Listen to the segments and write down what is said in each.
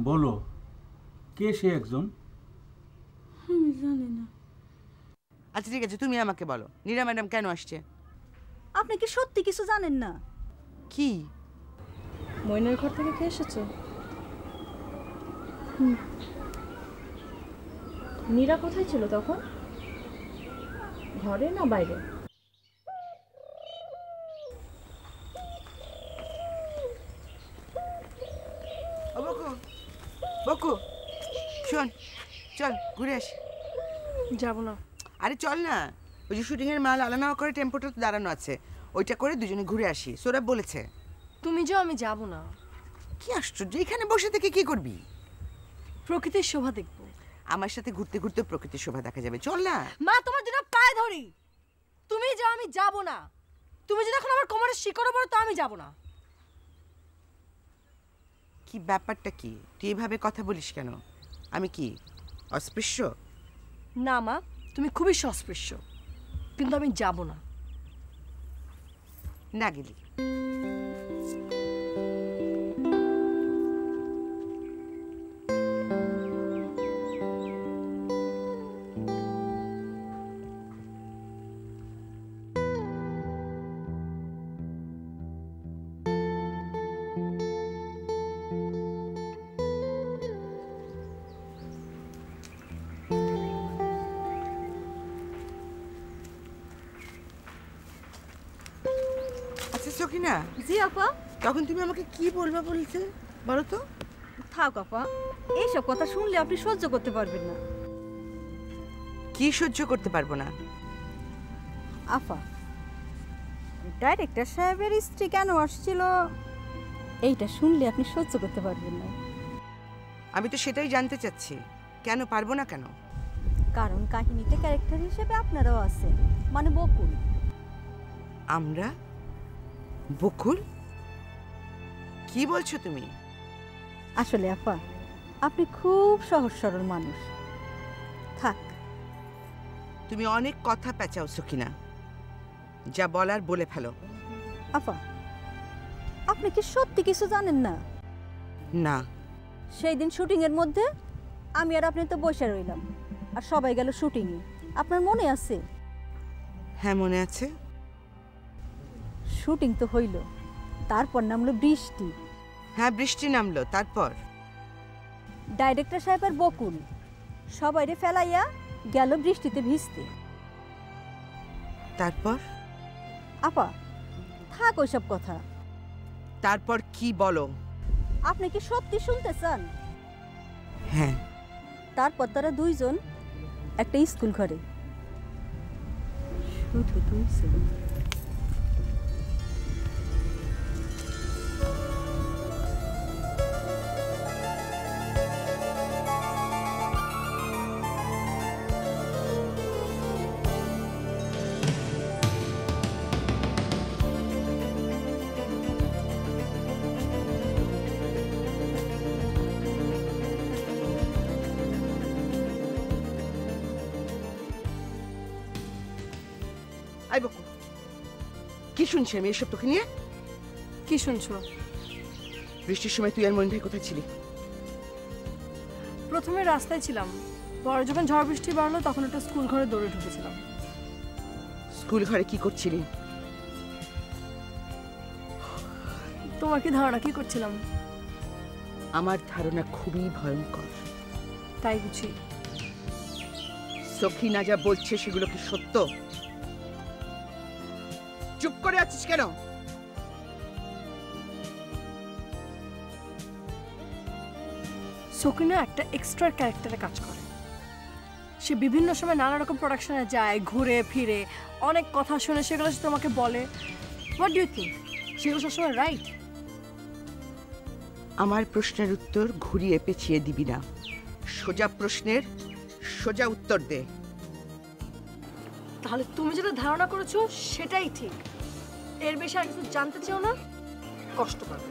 বলো, কে সে একজন? আমি জানি না। আচ্ছা ঠিক আছে, তুমি আমাকে বলো নীরা ম্যাডাম কেন আসছে? আপনি কি সত্যি কিছু জানেন না? কি? মইনের ঘর থেকে কে এসেছে? নীরা কোথায় ছিল তখন? ঘরে না বাইরে? ও বকু, বকু শোন, চল ঘুরে আসি। যাব না। আরে চল না, ওই যে শুটিংয়ের মাল আলা নেওয়া করে টেম্পোটা তো দাঁড়ানো আছে, ওইটা করে দুজনে ঘুরে আসি। সৌরভ বলেছে। তুমি যাও, আমি যাব না। কি আশ্চর্য, এখানে বসে থেকে কি করবি? প্রকৃতির শোভা দেখব। আমার সাথে ঘুরতে ঘুরতে প্রকৃতির শোভা দেখা যাবে, চল না। মা, তোমার জন্য পায়ে ধরি, তুমি যাও, আমি যাব না। তুমি যদি এখন আমার কোমরে শিকড় পড়ো তো আমি যাব না। কি ব্যাপারটা কি? তুই এভাবে কথা বলিস কেন? আমি কি অস্পৃশ্য? না মা, তুমি খুবই সস্পৃশ্য, কিন্তু আমি যাব না। না গেলি সকিনা। জি আপা। তখন তুমি আমাকে কি বলবা বলছে বলো তো? থাক আপা, এইসব কথা শুনলে আপনি সহ্য করতে পারবেন না। কি সহ্য করতে পারবো না? আপা, ডাইরেক্টর সাহেবের স্ত্রী কেন আসছিল এইটা শুনলে আপনি সহ্য করতে পারবেন না। আমি তো সেটাই জানতে চাচ্ছি, কেন পারবো না কেন? কারণ কাহিনীতে ক্যারেক্টার হিসেবে আপনারাও আছেন, মানে বকুল। আমরা? বকুল? কি বলছো তুমি? আসলে আপা, আপনি খুব সহজ সরল মানুষ। থাক। তুমি অনেক কথা পেঁচাও সকিনা, যা বলার বলে ফেলো। আপা, আপনি কি সত্যি কিছু জানেন না? না। সেই দিন শুটিং এর মধ্যে আমি আর আপনি তো বসে রইলাম, আর সবাই গেল শুটিং এ। আপনার মনে আছে? হ্যাঁ মনে আছে। শুটিং তো হইল, তারপর নামলো বৃষ্টি। হ্যাঁ বৃষ্টি নামলো, তারপর? ডাইরেক্টর সাহেব আর বকুল সবাইরে ফেলাইয়া গেল বৃষ্টিতে ভিজতে। তারপর? আপা থাক ওইসব কথা। তারপর কি বলো? আপনি কি সত্যি শুনতে চান? হ্যাঁ। তারপর তারা দুইজন একটা স্কুল ঘরে, শুধু দুইজন। আই বকু, কি শুনছি আমি এসব তোকে নিয়ে? কি শুনছো? বৃষ্টির সময় তুই আর মনিন ভাই কোথায় ছিলি? প্রথমে রাস্তায় ছিলাম, পরে যখন ঝড় বৃষ্টি বাড়লো তখন একটা স্কুল ঘরে দৌড়ে ঢুকেছিলাম। স্কুল ঘরে কি করছিলি? তোমার কি ধারণা কি করছিলাম? আমার ধারণা খুবই ভয়ঙ্কর। তাই বুঝি? সখিনা যা বলছে সেগুলো কি সত্য? চুপ করে আছিস কেন? সকিনা একটা এক্সট্রা ক্যারেক্টারে কাজ করে। সে বিভিন্ন সময় নানা রকম প্রোডাকশনে যায়, ঘুরে ফিরে অনেক কথা শুনে সেগুলো সে তোমাকে বলে। হোয়াট ডু ইউ থিঙ্ক সেগুলো সবসময় রাইট? আমার প্রশ্নের উত্তর ঘুরিয়ে পেঁচিয়ে দিবি না। সোজা প্রশ্নের সোজা উত্তর দে। তাহলে তুমি যেটা ধারণা করেছো সেটাই ঠিক, এর বেশি আর কিছু জানতে চাও না, কষ্ট পাবে।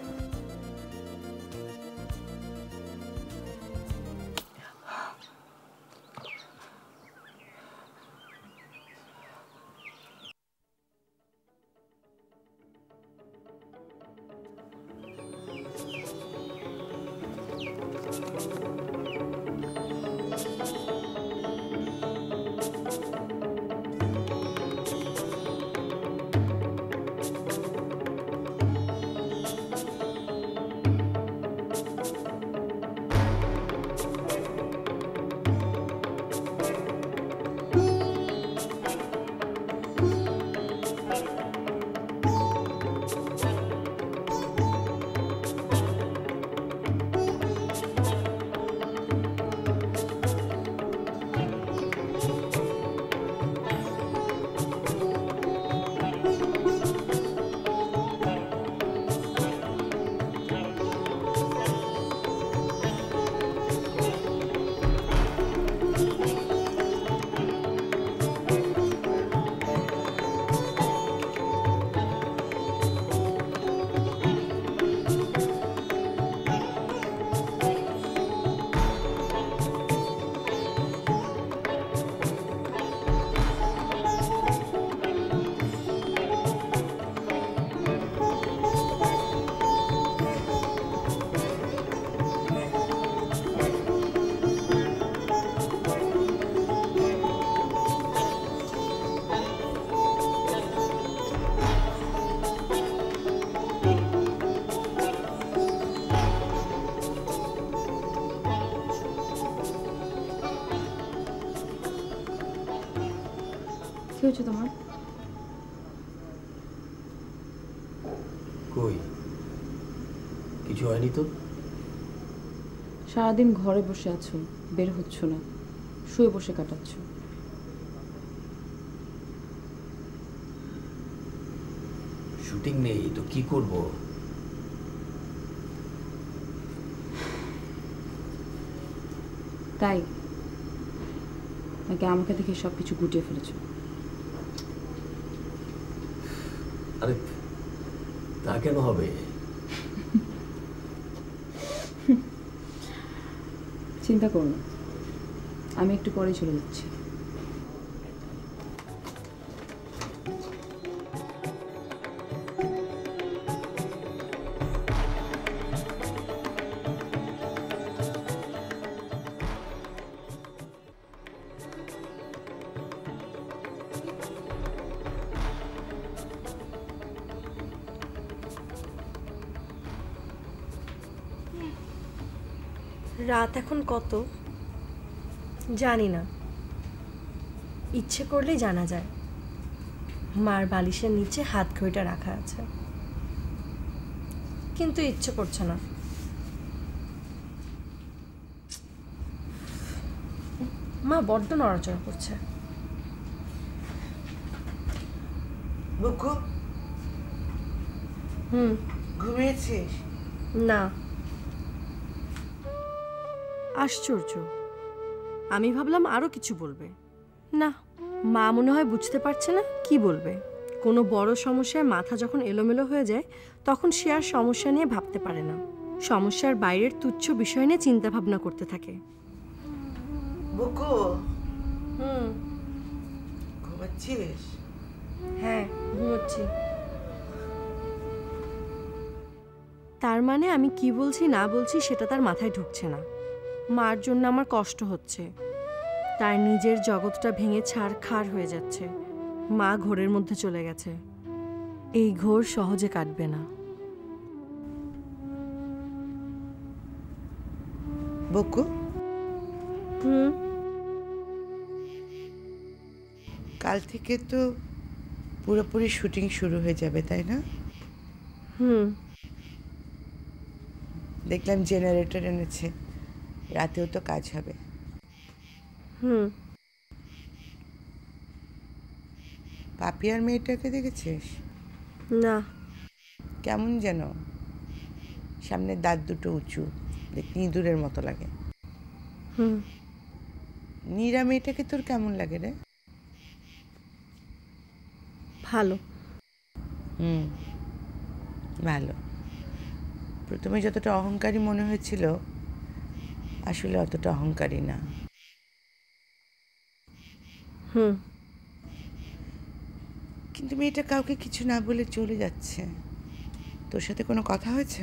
হয়েছে তোমার? কই কিছু হয়নি তো। সারাদিন ঘরে বসে আছো, বের হচ্ছ না, শুয়ে বসে কাটাচ্ছ। শুটিং নেই তো কি করব? তাই নাকি আমাকে দেখে সব কিছু গুটিয়ে ফেলেছো? আরে তা কেন হবে? চিন্তা করো না, আমি একটু পরেই চলে যাচ্ছি। রাত এখন কত জানি না, ইচ্ছে করলেই জানা যায়। মার বালিশের নিচে হাত ঘড়িটা রাখা আছে, কিন্তু ইচ্ছে করছে না। মা বড্ড নড়াচড়া করছে। বুকু ঘুমিয়েছিস? না। আশ্চর্য, আমি ভাবলাম আরো কিছু বলবে। না, মা মনে হয় বুঝতে পারছে না কি বলবে। কোনো বড় সমস্যায় মাথা যখন এলোমেলো হয়ে যায় তখন সে আর সমস্যা নিয়ে ভাবতে পারে না, সমস্যার বাইরের তুচ্ছ বিষয় নিয়ে চিন্তা ভাবনা করতে থাকে। বুকু ঘুমাচ্ছিস? হ্যাঁ, ঘুমোচ্ছি। তার মানে আমি কি বলছি না বলছি সেটা তার মাথায় ঢুকছে না। মার জন্য আমার কষ্ট হচ্ছে, তার নিজের জগৎটা ভেঙে ছাড়খাড় হয়ে যাচ্ছে। মা ঘোরের মধ্যে চলে গেছে, এই ঘোর সহজে কাটবে না। বুকু কাল থেকে তো পুরোপুরি শুটিং শুরু হয়ে যাবে, তাই না? দেখলাম জেনারেটর এনেছে, রাতেও তো কাজ হবে। পাপিয়ার মেয়েটাকে দেখেছিস? না। কেমন যেন, সামনের দাঁত দুটো উঁচু, দেখতে ইঁদুরের মতো লাগে। নীরা মেয়েটাকে তোর কেমন লাগে রে? ভালো। ভালো। প্রথমে যতটা অহংকারী মনে হয়েছিল আসলে অতটা অহংকারী না। কিন্তু মেয়েটা কাউকে কিছু না বলে চলে যাচ্ছে। তোর সাথে কোনো কথা হয়েছে?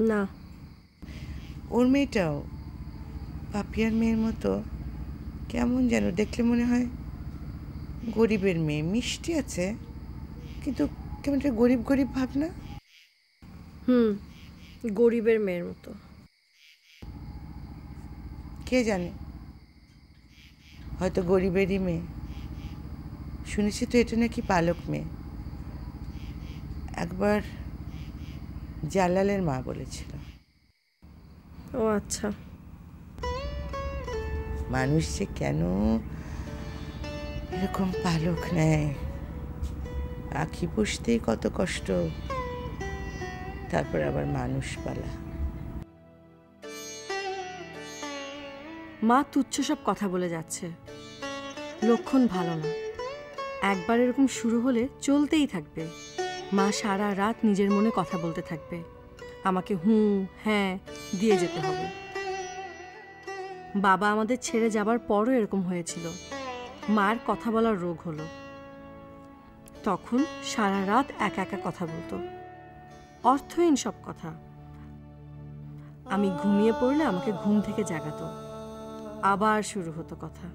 না। ওর মেয়েটাও পাপিয়ার মেয়ের মতো কেমন যেন, দেখলে মনে হয় গরিবের মেয়ে। মিষ্টি আছে কিন্তু কেমন একটা গরিব গরিব ভাবনা। গরিবের মেয়ের মতো। কে জানে, হয়তো গরিবেরই মেয়ে। শুনেছি তো এটা নাকি পালক মেয়ে। একবার জালালের মা বলেছিল। ও আচ্ছা। মানুষ যে কেন এরকম পালক নেয়, পাখি পুষতেই কত কষ্ট, তারপর আবার মানুষ পালা। মা তুচ্ছ সব কথা বলে যাচ্ছে, লক্ষণ ভালো না। একবার এরকম শুরু হলে চলতেই থাকবে। মা সারা রাত নিজের মনে কথা বলতে থাকবে, আমাকে হ্যাঁ দিয়ে যেতে হবে। বাবা আমাদের ছেড়ে যাবার পরও এরকম হয়েছিল। মার কথা বলার রোগ হলো, তখন সারা রাত একা একা কথা বলতো, অর্থহীন সব কথা। আমি ঘুমিয়ে পড়লে আমাকে ঘুম থেকে জাগাতো, আবার শুরু হতো কথা।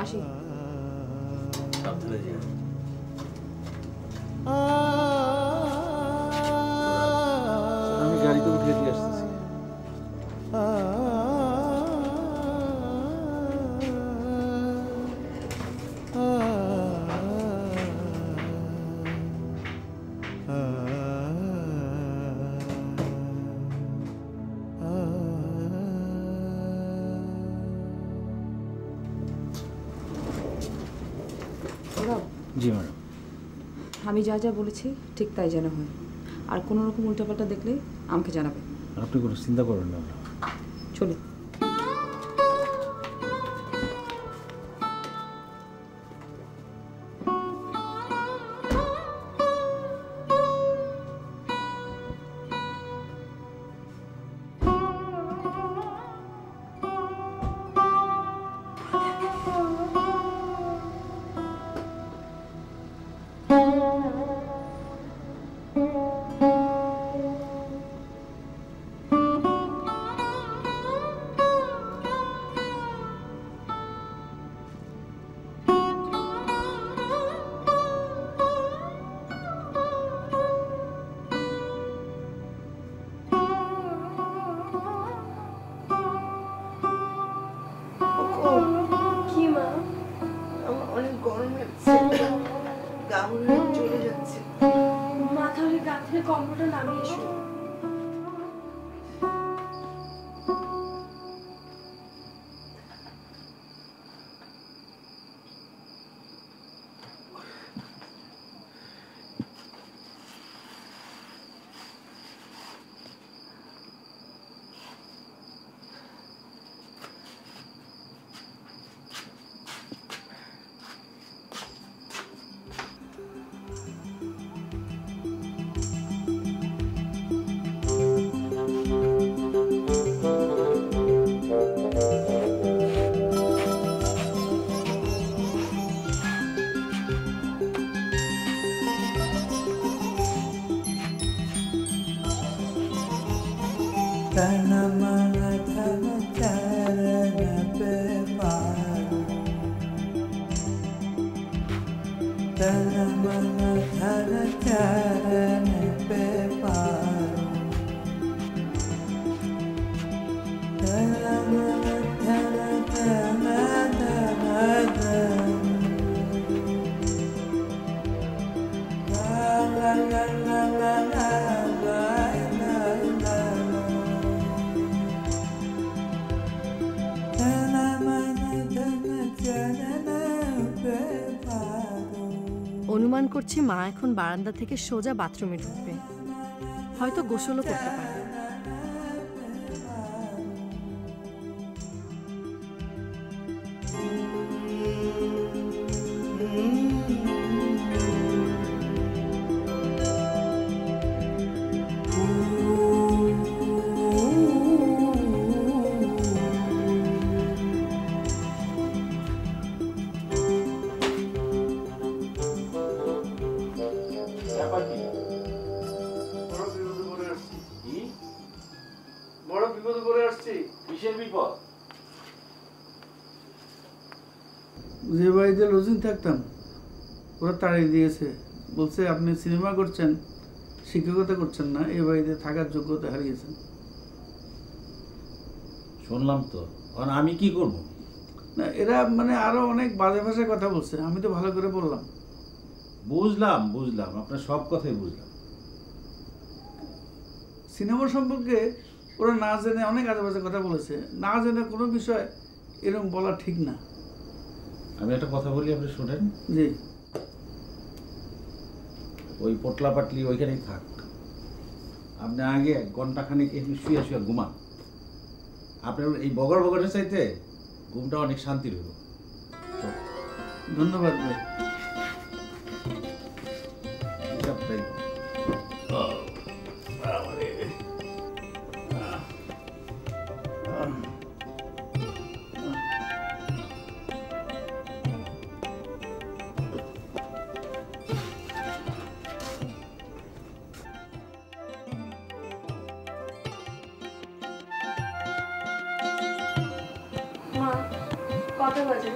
আসি। সাবধানে যা। সৌরভ, জি ম্যাডাম। আমি যা যা বলেছি ঠিক তাই যেন হয়, আর কোনো রকম উল্টাপাল্টা দেখলে আমাকে জানাবে। আপনি কোনো চিন্তা করবেন না ম্যাডাম। চলি। কি মা, আমার অনেক গরম লাগছে, গা মনে হয় জ্বলে যাচ্ছে। মা তাহলে গা থেকে কম্বলটা নামিয়ে এসো। অনুমান করছি মা এখন বারান্দা থেকে সোজা বাথরুমে ঢুকবে, হয়তো গোসলও করতে পারে। যে বাড়িতে লজিং থাকতাম ওরা তাড়িয়ে দিয়েছে, বলছে আপনি সিনেমা করছেন, শিক্ষকতা করছেন না, এই বাড়িতে থাকার যোগ্যতা হারিয়েছেন। শুনলাম তো, আমি কি করব? না, এরা মানে আরো অনেক বাজে ভাষায় কথা বলছে, আমি তো ভালো করে বললাম। বুঝলাম, আপনার সব কথাই বুঝলাম। সিনেমা সম্পর্কে ওরা না জেনে অনেক আজে বাজে কথা বলেছে, না জেনে কোনো বিষয় এরকম বলা ঠিক না। আমি একটা কথা বলি, আপনি শুনেন। জি। ওই পোটলা পাটলি ওইখানেই থাক, আপনি আগে ঘন্টাখানিক একটু শুয়ে শুয়ে ঘুমান। আপনার এই বগরের চাইতে ঘুমটা অনেক শান্তির হলো। ধন্যবাদ ভাই। কত বাজে?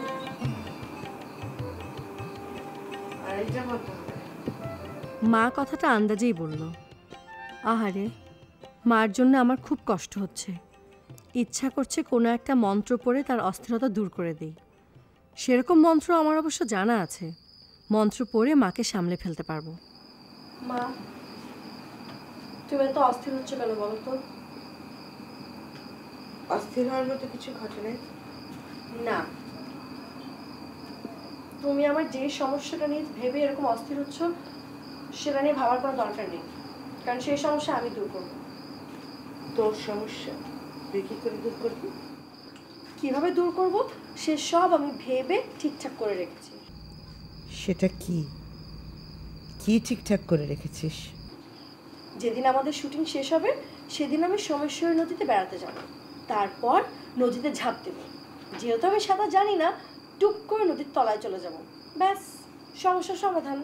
মা কথাটা আন্দাজেই বলল। আহারে, মার জন্য আমার খুব কষ্ট হচ্ছে। ইচ্ছা করছে কোনো একটা মন্ত্র পড়ে তার অস্থিরতা দূর করে দিই। সেরকম মন্ত্র আমার অবশ্য জানা আছে, মন্ত্র পড়ে মাকে সামলে ফেলতে পারবো। মা, তুমি এত অস্থির হচ্ছে কেন বলো তো? অস্থির হওয়ার মতো কিছু ঘটে নাই? না, তুমি আমার যে সমস্যাটা নিয়ে ভেবে এরকম অস্থির হচ্ছ সেটা নিয়ে ভাবার কোনো দরকার নেই, কারণ সেই সমস্যা আমি দূর করব। তোর সমস্যা তুই কী করে দূর করবি? কিভাবে দূর করব সে সব আমি ভেবে ঠিকঠাক করে রেখেছি। সেটা কি কি ঠিকঠাক করে রেখেছিস? যেদিন আমাদের শুটিং শেষ হবে সেদিন আমি সোমেশ্বরী নদীতে বেড়াতে যাব, তারপর নদীতে ঝাঁপ দেব। যেহেতু আমি সাঁতার জানি না, টুক করে নদীর তলায় চলে যাব, ব্যাস সমস্যার সমাধান।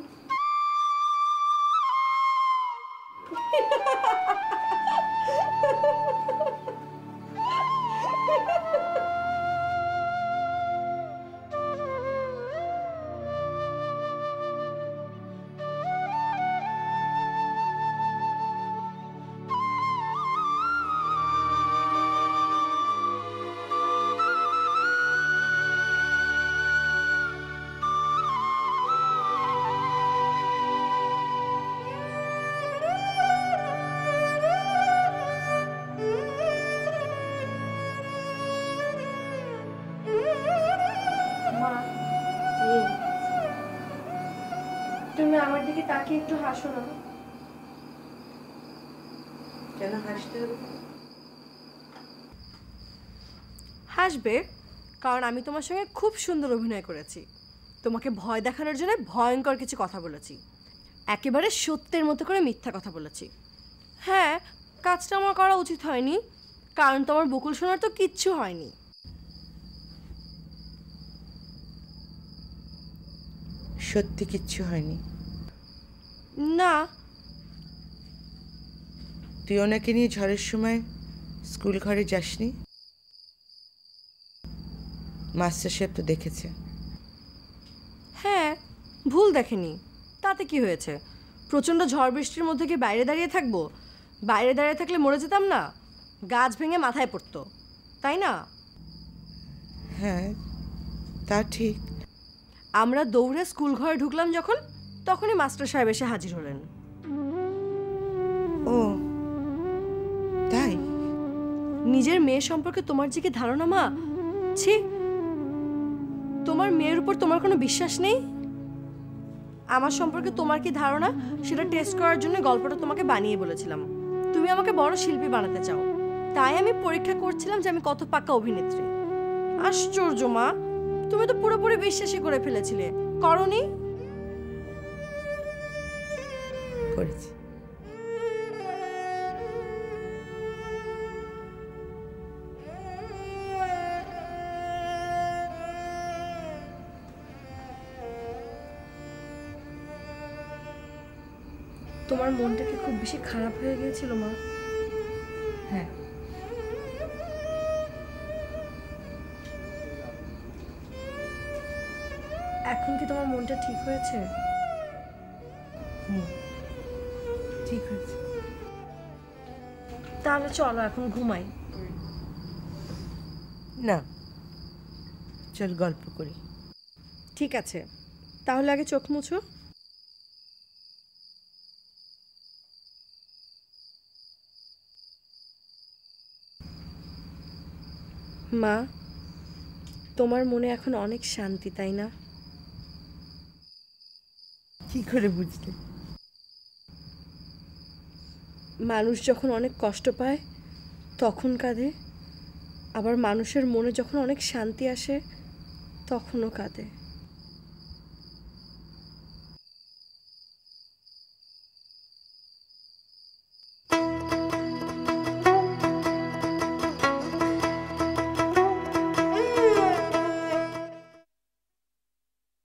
তুমি আমার দিকে তাকিয়ে একটু হাসো না। কেন হাসতে হবে? হাসবে, কারণ আমি তোমার সঙ্গে খুব সুন্দর অভিনয় করেছি। তোমাকে ভয় দেখানোর জন্য ভয়ঙ্কর কিছু কথা বলেছি, একেবারে সত্যের মতো করে মিথ্যা কথা বলেছি। হ্যাঁ, কাজটা আমার করা উচিত হয়নি, কারণ তোমার বকুল শোনার তো কিচ্ছু হয়নি। সত্যি কিচ্ছু হয়নি? না। তুই ওনাকে নিয়ে ঝড়ের সময় স্কুল ঘরে যাসনি? মাস্টার সাহেব তো দেখেছে। হ্যাঁ, ভুল দেখেনি, তাতে কি হয়েছে? প্রচণ্ড ঝড় বৃষ্টির মধ্যে কি বাইরে দাঁড়িয়ে থাকবো? বাইরে দাঁড়িয়ে থাকলে মরে যেতাম না, গাছ ভেঙে মাথায় পড়তো, তাই না? হ্যাঁ, তা ঠিক। আমরা দৌড়ে স্কুল ঘরে ঢুকলাম যখন, তখনই মাস্টার সাহেব এসে হাজির হলেন। ও তাই? নিজের মেয়ে সম্পর্কে তোমার যে কি ধারণা মা! ছি, তোমার মেয়ের উপর তোমার কোনো বিশ্বাস নেই? আমার সম্পর্কে তোমার কি ধারণা সেটা টেস্ট করার জন্য গল্পটা তোমাকে বানিয়ে বলেছিলাম। তুমি আমাকে বড় শিল্পী বানাতে চাও, তাই আমি পরীক্ষা করছিলাম যে আমি কত পাকা অভিনেত্রী। আশ্চর্য মা, তুমি তো পুরোপুরি বিশ্বাসই করে ফেলেছিলে, করনি? করেছি। তোমার মনটা কি খুব বেশি খারাপ হয়ে গিয়েছিল মা? হ্যাঁ। এখন কি তোমার মনটা ঠিক হয়েছে? ঠিক আছে। তাহলে চলো এখন ঘুমাই। না, চল গল্প করি। ঠিক আছে, তাহলে আগে চোখ মুছো। মা, তোমার মনে এখন অনেক শান্তি, তাই না? কি করে বুঝলে? মানুষ যখন অনেক কষ্ট পায় তখন কাঁদে, আবার মানুষের মনে যখন অনেক শান্তি আসে তখনও কাঁদে।